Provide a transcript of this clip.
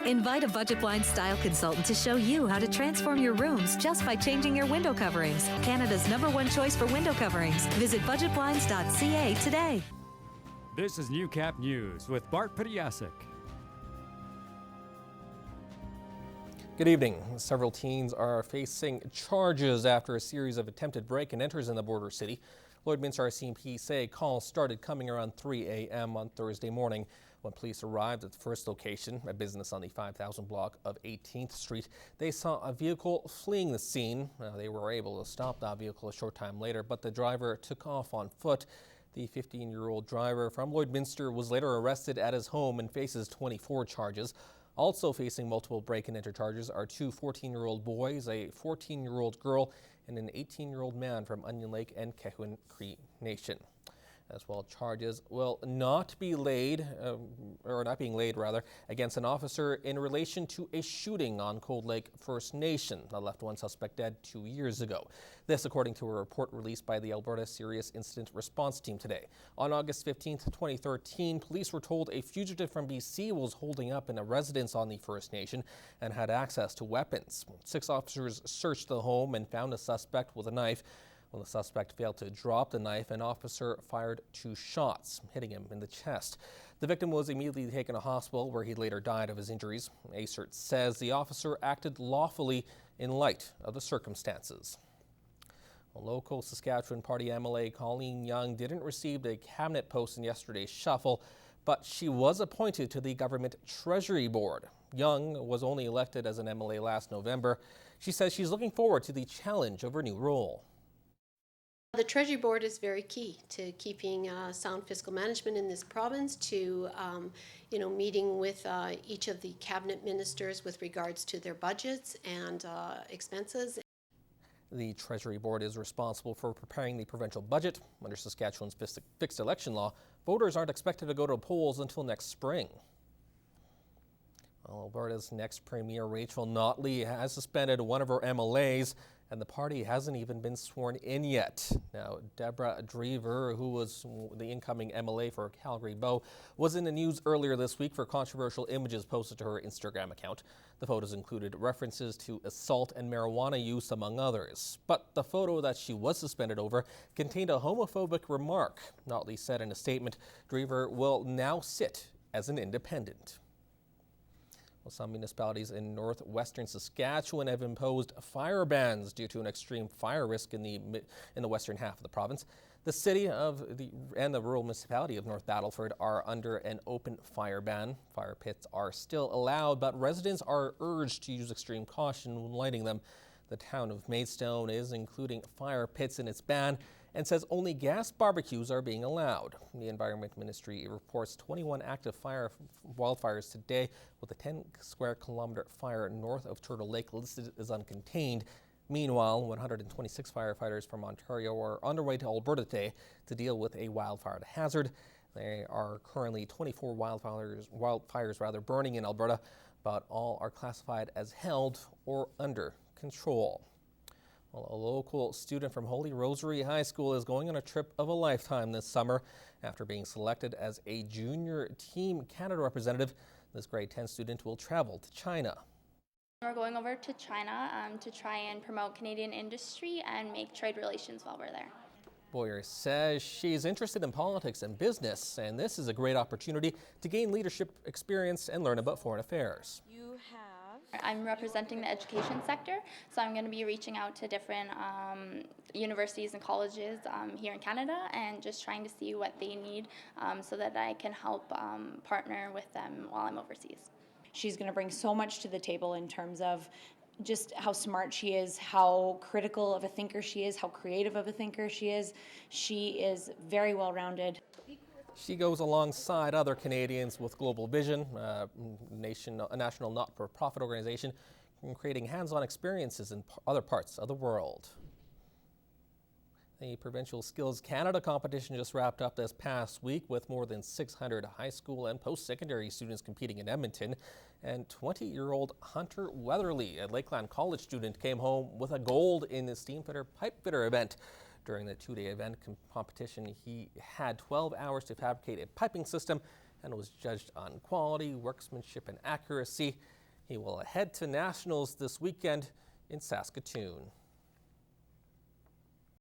Invite a Budget Blinds style consultant to show you how to transform your rooms just by changing your window coverings. Canada's #1 choice for window coverings. Visit budgetblinds.ca today. This is Newcap News with Bart Pediasic. Good evening. Several teens are facing charges after a series of attempted break and enters in the border city. Lloydminster RCMP say calls started coming around 3 a.m. on Thursday morning. When police arrived at the first location, a business on the 5000 block of 18th Street, they saw a vehicle fleeing the scene. They were able to stop that vehicle a short time later, but the driver took off on foot. The 15-year-old driver from Lloydminster was later arrested at his home and faces 24 charges. Also facing multiple break and enter charges are two 14-year-old boys, a 14-year-old girl, and an 18-year-old man from Onion Lake and Kehwin Cree Nation. As well, charges will not be laid, against an officer in relation to a shooting on Cold Lake First Nation that left one suspect dead 2 years ago. This, according to a report released by the Alberta Serious Incident Response Team today. On August 15, 2013, police were told a fugitive from BC was holding up in a residence on the First Nation and had access to weapons. 6 officers searched the home and found a suspect with a knife. When the suspect failed to drop the knife, an officer fired 2 shots, hitting him in the chest. The victim was immediately taken to hospital, where he later died of his injuries. ACERT says the officer acted lawfully in light of the circumstances. A local Saskatchewan Party MLA, Coleen Young, didn't receive a cabinet post in yesterday's shuffle, but she was appointed to the Government Treasury Board. Young was only elected as an MLA last November. She says she's looking forward to the challenge of her new role. The Treasury Board is very key to keeping sound fiscal management in this province, to meeting with each of the cabinet ministers with regards to their budgets and expenses. The Treasury Board is responsible for preparing the provincial budget. Under Saskatchewan's fixed election law, voters aren't expected to go to polls until next spring. Well, Alberta's next Premier, Rachel Notley, has suspended one of her MLAs, and the party hasn't even been sworn in yet. Now, Deborah Drever, who was the incoming MLA for Calgary Bow, was in the news earlier this week for controversial images posted to her Instagram account. The photos included references to assault and marijuana use, among others. But the photo that she was suspended over contained a homophobic remark. Notley said in a statement, Drever will now sit as an independent. Well, some municipalities in northwestern Saskatchewan have imposed fire bans due to an extreme fire risk in the western half of the province. The city and the rural municipality of North Battleford are under an open fire ban. Fire pits are still allowed, but residents are urged to use extreme caution when lighting them. The town of Maidstone is including fire pits in its ban and says only gas barbecues are being allowed. The Environment Ministry reports 21 active wildfires today, with a 10 square kilometer fire north of Turtle Lake listed as uncontained. Meanwhile, 126 firefighters from Ontario are on their way to Alberta today to deal with a wildfire hazard. There are currently 24 wildfires burning in Alberta, but all are classified as held or under control. Well, a local student from Holy Rosary High School is going on a trip of a lifetime this summer after being selected as a junior Team Canada representative. This grade 10 student will travel to China. We're going over to China to try and promote Canadian industry and make trade relations while we're there. Boyer says she's interested in politics and business, and this is a great opportunity to gain leadership experience and learn about foreign affairs. I'm representing the education sector, so I'm going to be reaching out to different universities and colleges here in Canada and just trying to see what they need so that I can help partner with them while I'm overseas. She's going to bring so much to the table in terms of just how smart she is, how critical of a thinker she is, how creative of a thinker she is. She is very well-rounded. She goes alongside other Canadians with Global Vision, a national not-for-profit organization, creating hands-on experiences in other parts of the world. The Provincial Skills Canada competition just wrapped up this past week with more than 600 high school and post-secondary students competing in Edmonton. And 20-year-old Hunter Weatherly, a Lakeland College student, came home with a gold in the steam fitter pipe fitter event. During the 2-day event competition, he had 12 hours to fabricate a piping system and was judged on quality, workmanship, and accuracy. He will head to nationals this weekend in Saskatoon.